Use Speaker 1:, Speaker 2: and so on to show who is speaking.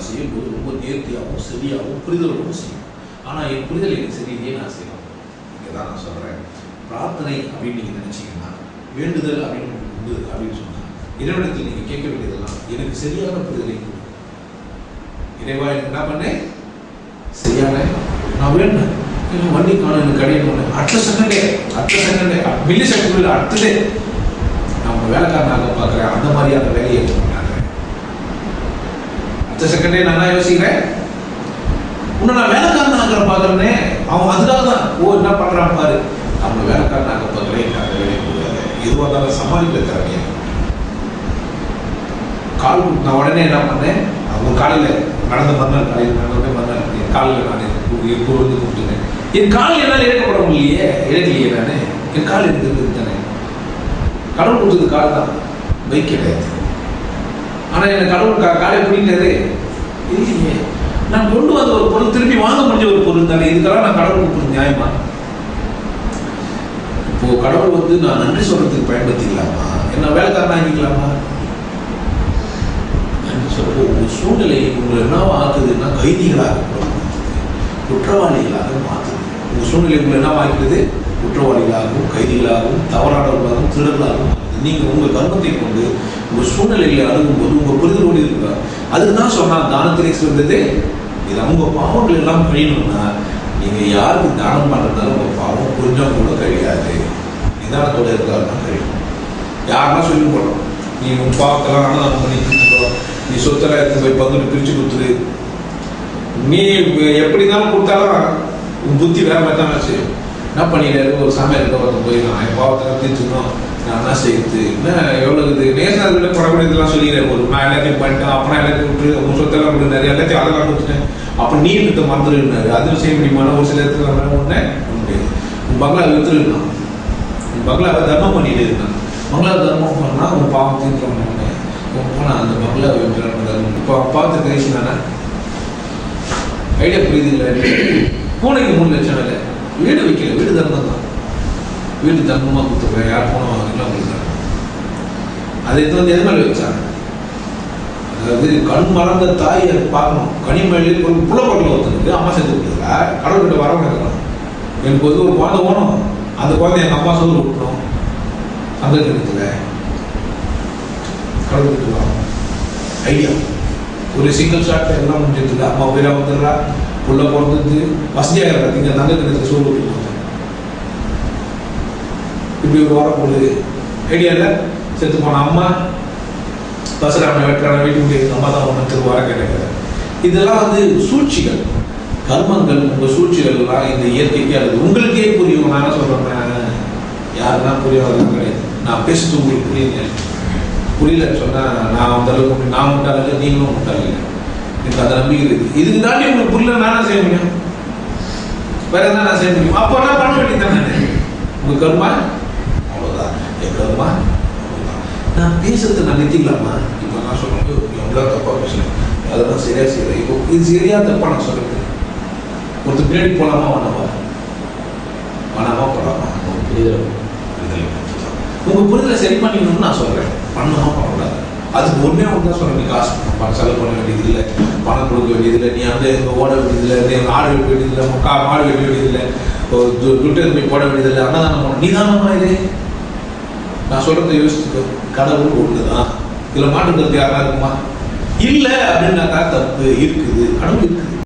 Speaker 1: நான் செய்யும்போது ரொம்ப நேர்த்தியாகவும் சரியாகவும் புரிதலோடும் செய்யும். ஆனால் என் புரிதல் எனக்கு சரியில்லையே நான் செய்யலாம். இங்கே தான் நான் சொல்கிறேன், பிரார்த்தனை அப்படின்னு நீங்கள் நினச்சிங்கன்னா, வேண்டுதல் அப்படின்னு உண்டு அப்படின்னு சொன்னால், இறைவனத்தில் நீங்கள் கேட்க வேண்டியதெல்லாம் எனக்கு சரியான புரிதலை கொடுக்கும். இறைவா எனக்கு என்ன பண்ணேன், சரியான நான் வேணும் வண்டி காணும் எனக்கு கடையை அடுத்த செகண்டே மில்லி செகண்ட் அடுத்ததே நான் வேலைக்காரனாக பார்க்குறேன். அந்த மாதிரியான வேலையை அடுத்த செகண்டே நான் யோசிக்கிறேன், உன்னை நான் வேலைக்காரனாக பார்க்குறேனே, அவன் அதுக்காக தான் என்ன பண்ணுறான் பாரு, அவனை வேலைக்காரனாக பார்க்குறேன். அந்த வேலையை முடியாது, எதுவாக இருந்தாலும் சமாளிக்க திறமையா கால் நான் உடனே என்ன பண்ணேன், அவங்க காலையில் நடந்த மறுநாள் காலையில் மறுநாள் என் காலில் நான் வந்து கூப்பிட்டுனேன். என் கால் என்னால் இழக்கப்பட முடியலையே, இழக்கலையே நான், என் கால் இருக்கிறது தானே. கடவுள் கொடுத்தது கால் தான், பைக் கிடையாது. ஆனால் எனக்கு கடவுள் காலை பிடிக்காது இல்லையே. நான் கொண்டு வந்த ஒரு பொருள் திருப்பி வாங்க முடிஞ்ச ஒரு பொருள் தானே, இதுக்கெல்லாம் நான் கடவுள் கொடுக்குறது நியாயமா? இப்போ கடவுள் வந்து நான் நன்றி சொல்றதுக்கு பயன்படுத்திக்கலாமா, என்ன வேலைக்காரனா ஆகிக்கலாமா? ஒரு சூழ்நிலை உங்களை என்னவா ஆக்குதுன்னா கைதிகளாக குற்றவாளிகளாக மாற்றுது. உங்கள் சூழ்நிலை உங்களை என்னவா ஆக்குது, குற்றவாளிகளாகவும் கைதிகளாகவும் தவறானவர்களாகவும் திருடர்களாகவும் மாற்றுது. நீங்கள் உங்கள் கர்மத்தை கொண்டு உங்கள் சூழ்நிலைகளை அணுகும்போது உங்கள் புரிதலோடு இருக்கிறார். அதுக்கு தான் சொன்னால் தானத்திலே சொல்றது, இது அவங்க பாவங்கள் எல்லாம் கழியணும்னா நீங்கள் யாருக்கு தானம் பண்ணுறதுனால உங்கள் பாவம் கொஞ்சம் கூட கழியாது. நிதானத்தோடு இருக்கிறார் தான் கழியும். யாரெல்லாம் சொல்லி போடலாம், நீ உன் பாவத்தெல்லாம் அன்னதானம் பண்ணி கொடுத்துருவோம், நீ சொத்தெல்லாம் எடுத்து போய் பங்குட்டு பிரித்து கொடுத்துரு, நீ எப்படி இருந்தாலும் கொடுத்தாலும் உன் புத்தி வேற மாதிரி தான் செய்யும். என்ன பண்ணிடுறாரு, ஒரு சமையல் ஒருத்தன் போய் நான் என் பாவத்தெல்லாம் தீர்த்துக்கணும், நான் என்ன செய்யுது, என்ன எவ்வளோ இது நேசனார்கிட்ட படக்கூடியதெல்லாம் சொல்லிடுறேன். ஒரு நான் எல்லாத்தையும் பண்ணிட்டேன், அப்புறம் எல்லாத்தையும் விட்டு உன் சொத்தெல்லாம் கொடுத்தாரு, எல்லாத்தையும் அதெல்லாம் கொடுத்துட்டேன், அப்புறம் நீ இருக்க மறந்துருந்தாரு, அதுவும் செய்ய முடியுமான ஒரு சில இடத்துல ஒன்றே முடியாது. உன் பங்களா வித்துருந்தான், உன் பங்களாவை தர்மம் பண்ணிட்டு இருந்தான். பங்களா தர்மம் பண்ணால் உன் பாவம் தீர்த்து போனால் அந்த பங்களா விட்டுறாங்க. இப்போ பார்த்து பேசினானா ஐடியா புரியுது இல்லை? பூனைக்கு 3 லட்சம் இல்லை, வீடு வைக்கல, வீடு தர்மம் தான், வீடு தர்மமாக கொடுத்துருக்கேன், யார் போன வாங்கலாம் கொடுத்தாங்க. அதை எடுத்து வந்து எது மேலே வச்சாங்க, அதாவது கண் மறந்த தாயை பார்க்கணும். கனிமொழியில் ஒரு புலப்பட்டில் ஒருத்தனுக்கு அம்மா சேர்த்து கொடுத்தா கடவுள்கிட்ட வரவங்க இருக்கணும். எனக்கு வந்து ஒரு குழந்தை ஓணும், அந்த குழந்தை எங்கள் அம்மா சொல்லி விட்டணும். அந்த இடத்துல கடவுள்கிட்ட வரணும் ஐடியா. ஒரு சிங்கிள் ஷாட் எல்லாம் முடிஞ்சதுல அம்மா பேரா வந்துடுறா, புள்ள பிறந்தது வசதியாக இருக்காது, இங்கே தங்க கிணத்துல சோறு விட்டு இப்படி ஒரு வாரம் போடுது. ஐடியாவில் செத்து போன அம்மா பசராம வெட்டுறான வீட்டு முடியாது, அம்மா தான் ஒன்று வர கிடைக்காது. இதெல்லாம் வந்து சூழ்ச்சிகள், கர்மங்கள். உங்கள் சூழ்ச்சிகள்லாம் இந்த இயற்கைக்கே அல்லது உங்களுக்கே புரியும். நான் என்ன சொல்கிறேன், யாருன்னா புரியாதான் கிடையாது. நான் பேசுறது உங்களுக்கு புரியுங்க, புரியலன்னு சொன்னால் நான் அந்த அளவுக்கு நான் முட்டாளில்லை, நீங்களும் முட்டாளில்லை. எனக்கு அதை நம்பிக்கை இருக்குது. இதுக்கு தாண்டி உங்களுக்கு புரியல நான் செய்ய முடியும், வேற என்ன நான் செய்ய முடியும்? அப்போ என்ன பண்ண வேண்டியது தானே, உங்கள் கர்மா அவ்வளோதான், என் கர்மா அவ்வளோதான். நான் பேசுறது நான் நிறுத்திக்கலாமா? இப்போ நான் சொல்கிறேன் எவ்வளோ தப்பாக பேசுகிறேன், அதெல்லாம் சரியாக செய்யறேன். இப்போ இது சரியா தப்பா நான் சொல்கிறது? ஒருத்தர் பின்னாடி போகலாமா வேணாமா போகலாமா? புரிதல் உங்கள் புரிதலை சரி பண்ணிக்கணும்னு நான் சொல்கிறேன், பண்ணாமல் பண்ணக்கூடாது. அதுக்கு ஒன்றே ஒன்று தான் சொல்கிறேன், நீ காசு செலவு பண்ண வேண்டியது இல்லை, பணம் கொடுக்க வேண்டியதில்லை, நீ வந்து ஓட வேண்டியதில்லை, நீ ஆடு வெட்ட வேண்டியதில்லை, மாடு வெட்ட வேண்டியதில்லை, துட்டு போய் போட வேண்டியதில்லை, அன்னதானம் பண்ண நீதானமா இது. நான் சொல்கிறத யோசிச்சுக்கோ, கடவுள் ஒன்று தான், இதில் மாட்டுக்கிறது யாரா இருக்குமா? இல்லை அப்படின்னாக்கா தப்பு இருக்குது, கடவுள் இருக்குது.